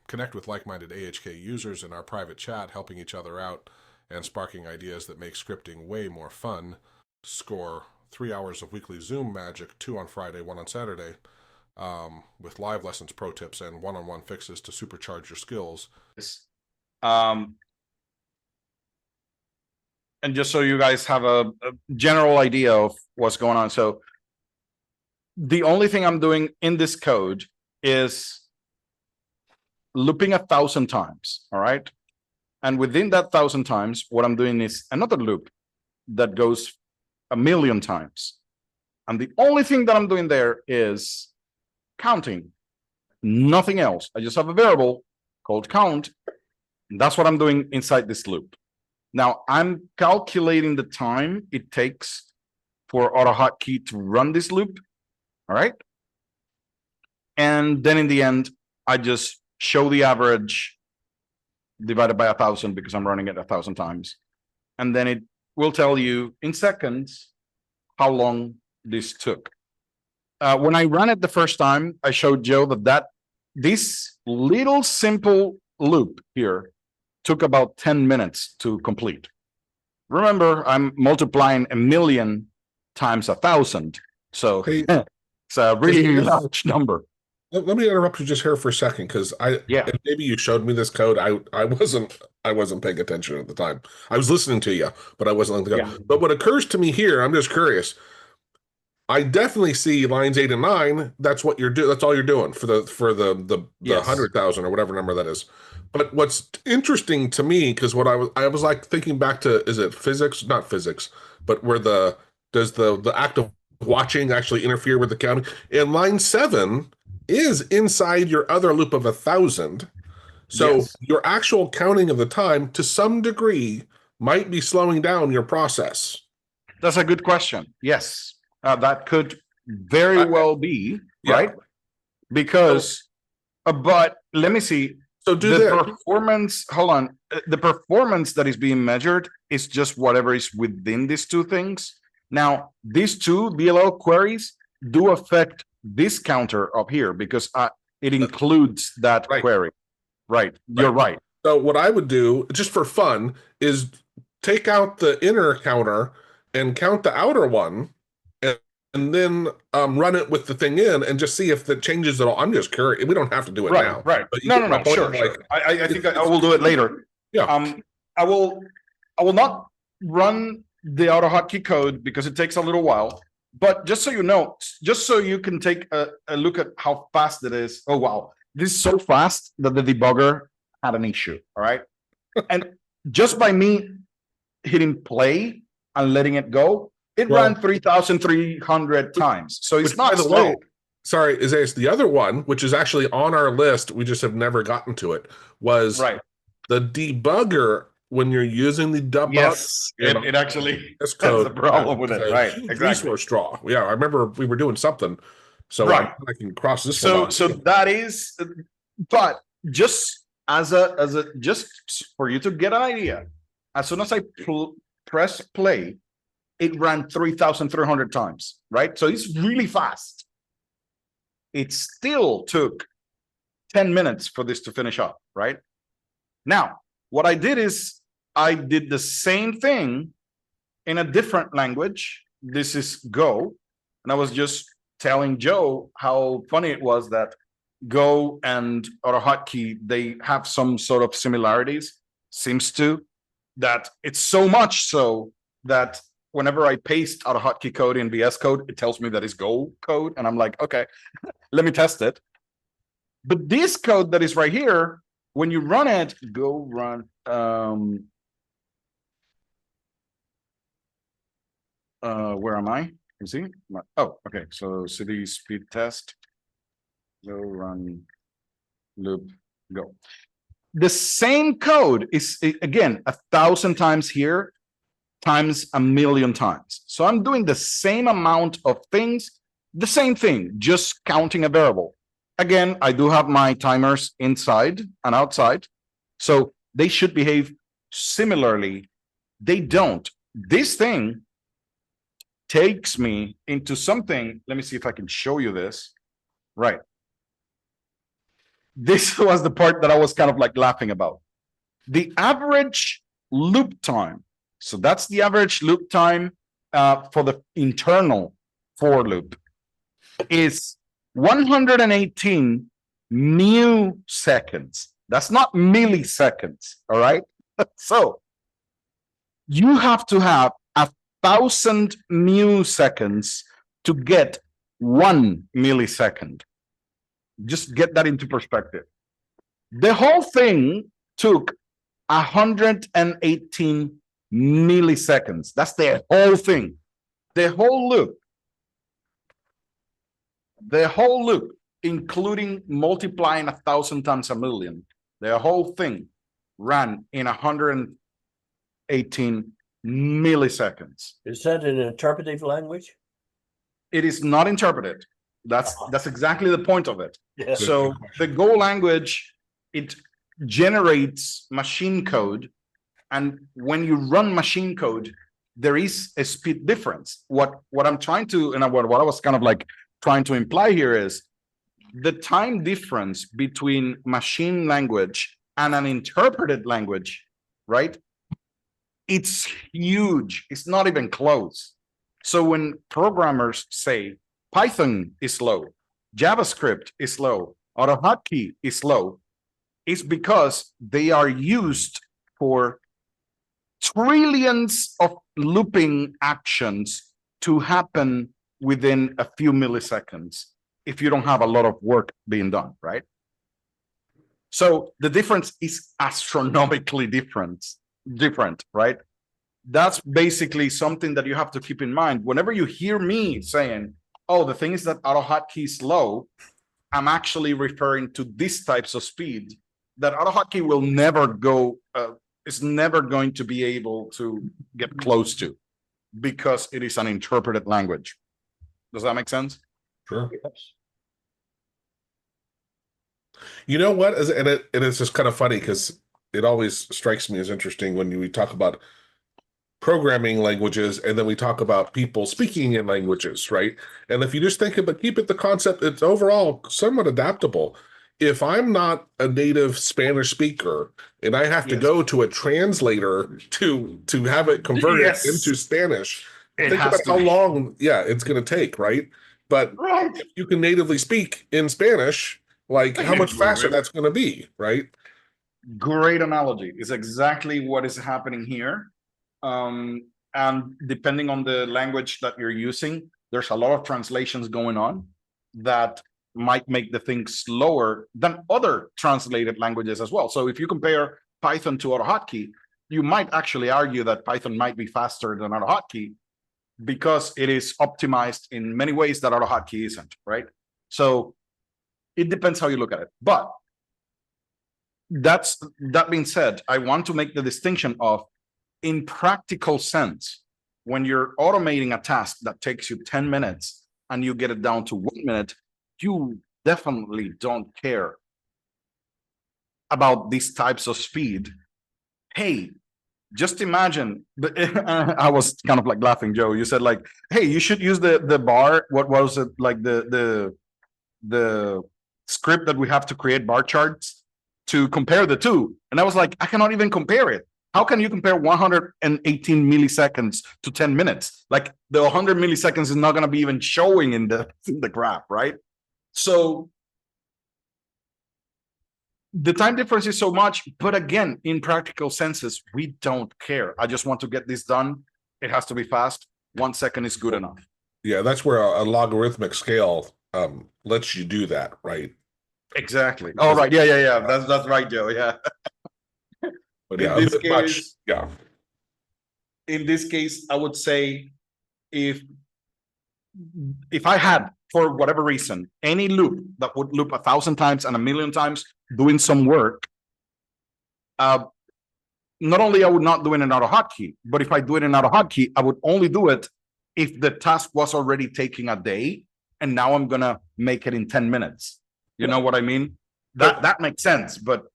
connect with like-minded AHK users in our private chat, helping each other out and sparking ideas that make scripting way more fun. Score 3 hours of weekly Zoom magic, 2 on Friday, 1 on Saturday, with live lessons, pro tips, and one-on-one fixes to supercharge your skills. Um, and just so you guys have a general idea of what's going on. So the only thing I'm doing in this code is looping 1,000 times, all right? And within that 1,000 times, what I'm doing is another loop that goes 1,000,000 times. And the only thing that I'm doing there is counting, nothing else. I just have a variable called count. And that's what I'm doing inside this loop. Now I'm calculating the time it takes for AutoHotkey to run this loop. All right. And then in the end, I just show the average divided by 1,000 because I'm running it 1,000 times. And then it will tell you in seconds how long this took. When I ran it the first time, I showed Joe that this little simple loop here took about 10 minutes to complete. Remember, I'm multiplying 1,000,000 times 1,000. So Hey, it's a really large number. let me interrupt you just here for a second, because Yeah. maybe you showed me this code. I wasn't paying attention at the time. I was listening to you, but I wasn't looking at the code. Yeah. But what occurs to me here, I'm just curious. I definitely see lines 8 and 9. That's what you're doing. That's all you're doing for the Yes. 100,000 or whatever number that is. But what's interesting to me, because what I was like thinking back to, is it physics? Not physics, but where does the act of watching actually interfere with the counting? And line 7 is inside your other loop of 1,000. So Yes. your actual counting of the time, to some degree, might be slowing down your process. That's a good question. Yes. That could very well be, Yeah. right? Because, but let me see. So do The that. performance, hold on. The performance that is being measured is just whatever is within these two things. Now, these two DLL queries do affect this counter up here because it includes that Right. query. Right. You're right. So what I would do, just for fun, is take out the inner counter and count the outer one, and then run it with the thing in and just see if it changes at all. I'm just curious. We don't have to do it Right. now. Right. But you No, get no, my no. point Sure. of, Sure. like, I think I will do it later. yeah. I will not run the AutoHotkey code because it takes a little while. But just so you know, just so you can take a look at how fast it is. Oh wow, this is so fast that the debugger had an issue. All right, and just by me hitting play and letting it go, it Well, ran 3,300 times. So it's which, not by the slow. way, sorry, Isaias, the other one, which is actually on our list, we just have never gotten to it, was Right. the debugger. When you're using the debug, Yes, it actually this has code a problem with it. a Right. huge Exactly. resource draw. Yeah, I remember we were doing something, so Right. I can cross this one So off. that is, but just as a just for you to get an idea, as soon as I press play, it ran 3,300 times, right? So it's really fast. It still took 10 minutes for this to finish up, right? Now, what I did is I did the same thing in a different language. This is Go. And I was just telling Joe how funny it was that Go and AutoHotkey, they have some sort of similarities, seems to, that it's so much so that whenever I paste AutoHotkey code in VS Code, it tells me that it's Go code. And I'm like, okay, let me test it. But this code that is right here, when you run it, go run, where am I? You see? Oh, okay. So city speed test, go run loop, go. The same code is, again, 1,000 times here times 1,000,000 times. So I'm doing the same amount of things, the same thing, just counting a variable. Again, I do have my timers inside and outside, so they should behave similarly. They don't. This thing takes me into something. Let me see if I can show you this. Right. this was the part that I was kind of like laughing about. The average loop time. So that's the average loop time for the internal for loop is 118 seconds. That's not milliseconds. All right. So you have to have 1,000 seconds to get 1 millisecond. Just get that into perspective. The whole thing took 118 milliseconds. That's the whole thing. The whole loop, including multiplying 1,000 times a million, the whole thing ran in 118 milliseconds. Is that an interpretive language? It is not interpreted. That's exactly the point of it. Yeah. So the Go language, it generates machine code, and when you run machine code, there is a speed difference. What I'm trying to, and what I was kind of like trying to imply here is the time difference between machine language and an interpreted language, right? It's huge. It's not even close. So when programmers say Python is slow, JavaScript is slow, AutoHotkey is slow, it's because they are used for trillions of looping actions to happen within a few milliseconds if you don't have a lot of work being done, right? So the difference is astronomically different, right? That's basically something that you have to keep in mind. Whenever you hear me saying, oh, the thing is that AutoHotkey is slow, I'm actually referring to these types of speed that AutoHotkey will never go, is never going to be able to get close to because it is an interpreted language. Does that make sense? Sure. You know what? And it's just kind of funny because it always strikes me as interesting when we talk about programming languages and then we talk about people speaking in languages, right? And if you just think about, keep it the concept, it's overall somewhat adaptable. If I'm not a native Spanish speaker and I have to go to a translator to have it converted into Spanish, think about how long, it's going to take, right? But if you can natively speak in Spanish, like how much faster that's going to be, right? Great analogy. It's exactly what is happening here. And depending on the language that you're using, there's a lot of translations going on that might make the thing slower than other translated languages as well. So if you compare Python to AutoHotkey, you might actually argue that Python might be faster than AutoHotkey because it is optimized in many ways that AutoHotkey isn't, right? So it depends how you look at it. But that being said, I want to make the distinction of, in practical sense, when you're automating a task that takes you 10 minutes and you get it down to 1 minute, you definitely don't care about these types of speed. Hey, just imagine, I was kind of like laughing, Joe. You said like, hey, you should use the bar. What was it? Like the script that we have to create bar charts to compare the two. And I was like, I cannot even compare it. How can you compare 118 milliseconds to 10 minutes? Like the 100 milliseconds is not going to be even showing in the graph, right? So the time difference is so much, but again, in practical senses, we don't care. I just want to get this done. It has to be fast. 1 second is good enough. Yeah, that's where a logarithmic scale lets you do that, right? Exactly. Oh, right. Yeah. That's right, Joe. Yeah. But yeah, in this case, in this case, I would say if I had, for whatever reason, any loop that would loop 1,000 times and 1,000,000 times doing some work, not only I would not do it in AutoHotkey, but if I do it in AutoHotkey, I would only do it if the task was already taking a day, and now I'm gonna make it in 10 minutes. You know what I mean? That makes sense, but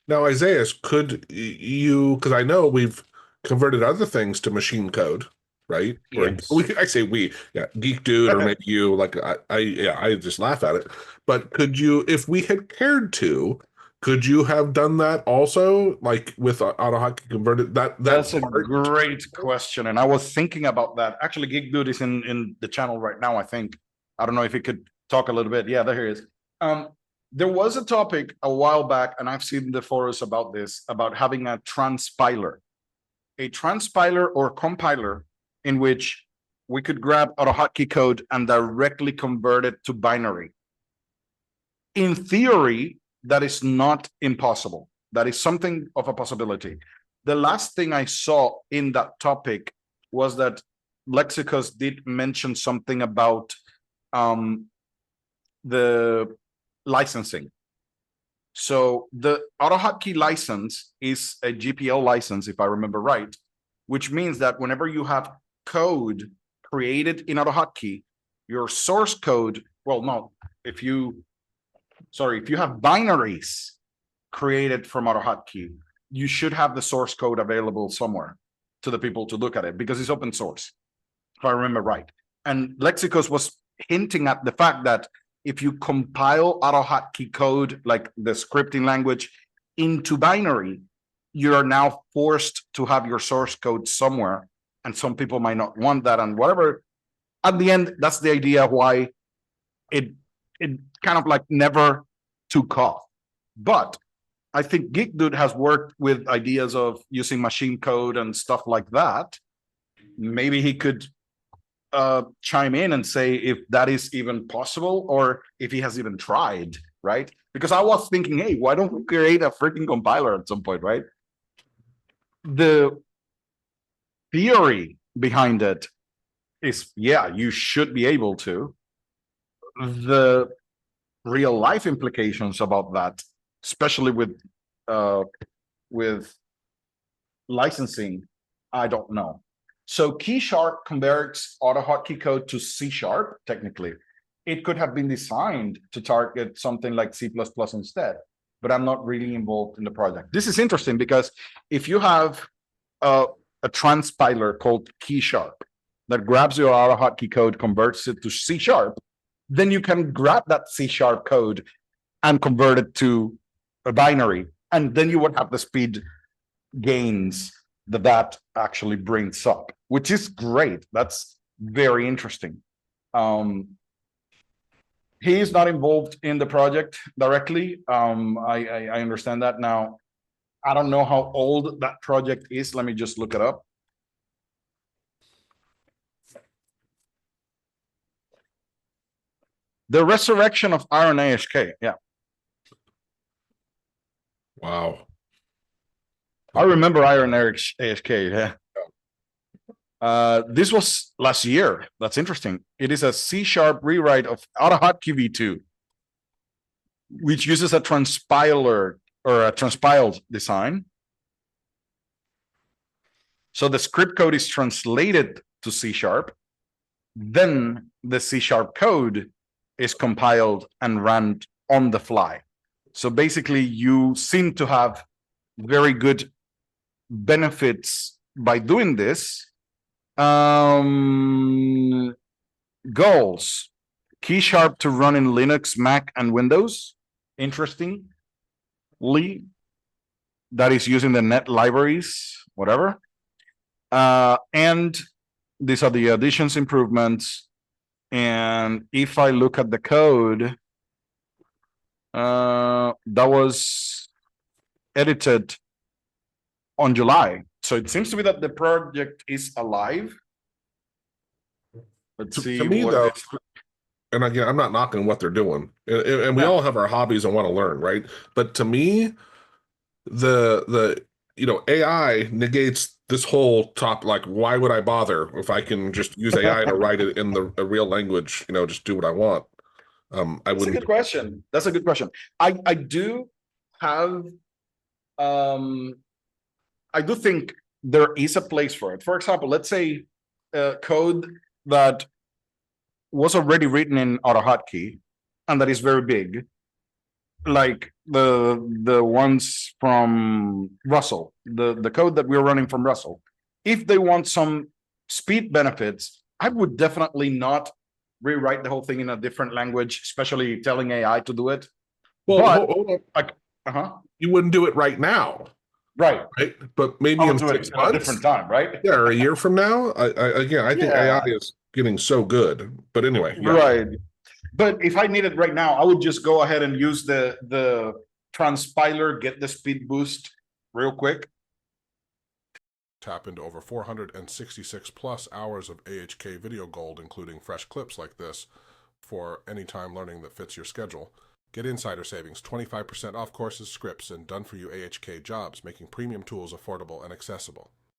now, Isaias, could you, because I know we've converted other things to machine code, right? Yes. I say we, yeah, Geek Dude, or maybe you. Like yeah, I just laugh at it. But could you, if we had cared to, could you have done that also, like with AutoHotkey converted that That's a part? great question, and I was thinking about that. Actually, Geek Dude is in the channel right now, I think. I don't know if he could talk a little bit. Yeah, there he is. There was a topic a while back, and I've seen the forums about this, about having a transpiler or compiler in which we could grab AutoHotkey code and directly convert it to binary. In theory, that is not impossible. That is something of a possibility. The last thing I saw in that topic was that Lexicos did mention something about the licensing. So the AutoHotkey license is a GPL license, if I remember right, which means that whenever you have code created in AutoHotkey, your source code, well, no, if you have binaries created from AutoHotkey, you should have the source code available somewhere to the people to look at it because it's open source, if I remember right. And Lexicos was hinting at the fact that if you compile AutoHotkey code, like the scripting language, into binary, you are now forced to have your source code somewhere. And some people might not want that and whatever. At the end, that's the idea why it kind of like never took off. But I think Geek Dude has worked with ideas of using machine code and stuff like that. Maybe he could chime in and say if that is even possible or if he has even tried, right? Because I was thinking, hey, why don't we create a freaking compiler at some point, right? The theory behind it is, yeah, you should be able to. The real life implications about that, especially with licensing, I don't know. So C# converts AutoHotkey code to C#, technically. It could have been designed to target something like C++ instead, but I'm not really involved in the project. This is interesting because if you have a transpiler called C# that grabs your AutoHotkey code, converts it to C#, then you can grab that C# code and convert it to a binary. And then you would have the speed gains that actually brings up, which is great. That's very interesting. He is not involved in the project directly. I understand that. Now, I don't know how old that project is. Let me just look it up. The resurrection of Iron AHK. Yeah. Wow. I remember Iron AHK. Yeah. This was last year. That's interesting. It is a C# rewrite of AutoHotkey v2, which uses a transpiler or a transpiled design. So the script code is translated to C#. Then the C# code is compiled and run on the fly. So basically, you seem to have very good benefits by doing this. Goals: C# to run in Linux, Mac, and Windows. Interestingly, that is using the net libraries, whatever. And these are the additions, improvements. And if I look at the code, that was edited on July. So it seems to be that the project is alive. Let's see. To me, though, and again, I'm not knocking what they're doing, and we all have our hobbies and want to learn, right? But to me, the AI negates this whole top. Like, why would I bother if I can just use AI to write it in a real language? Just do what I want. I That's wouldn't. a good question. That's a good question. I do have I do think there is a place for it. For example, let's say code that was already written in AutoHotkey and that is very big, like the ones from Russell, the code that we're running from Russell. If they want some speed benefits, I would definitely not rewrite the whole thing in a different language, especially telling AI to do it. Well, But hold on. like, You wouldn't do it right now, right. right? But maybe I in would do it six at a different months, time, right? yeah, or a year from now. Again, I think AI Yeah, is getting so good. But anyway, yeah. right. But if I need it right now, I would just go ahead and use the transpiler, get the speed boost real quick. Tap into over 466 plus hours of AHK video gold, including fresh clips like this, for anytime learning that fits your schedule. Get insider savings, 25% off courses, scripts, and done-for-you AHK jobs, making premium tools affordable and accessible.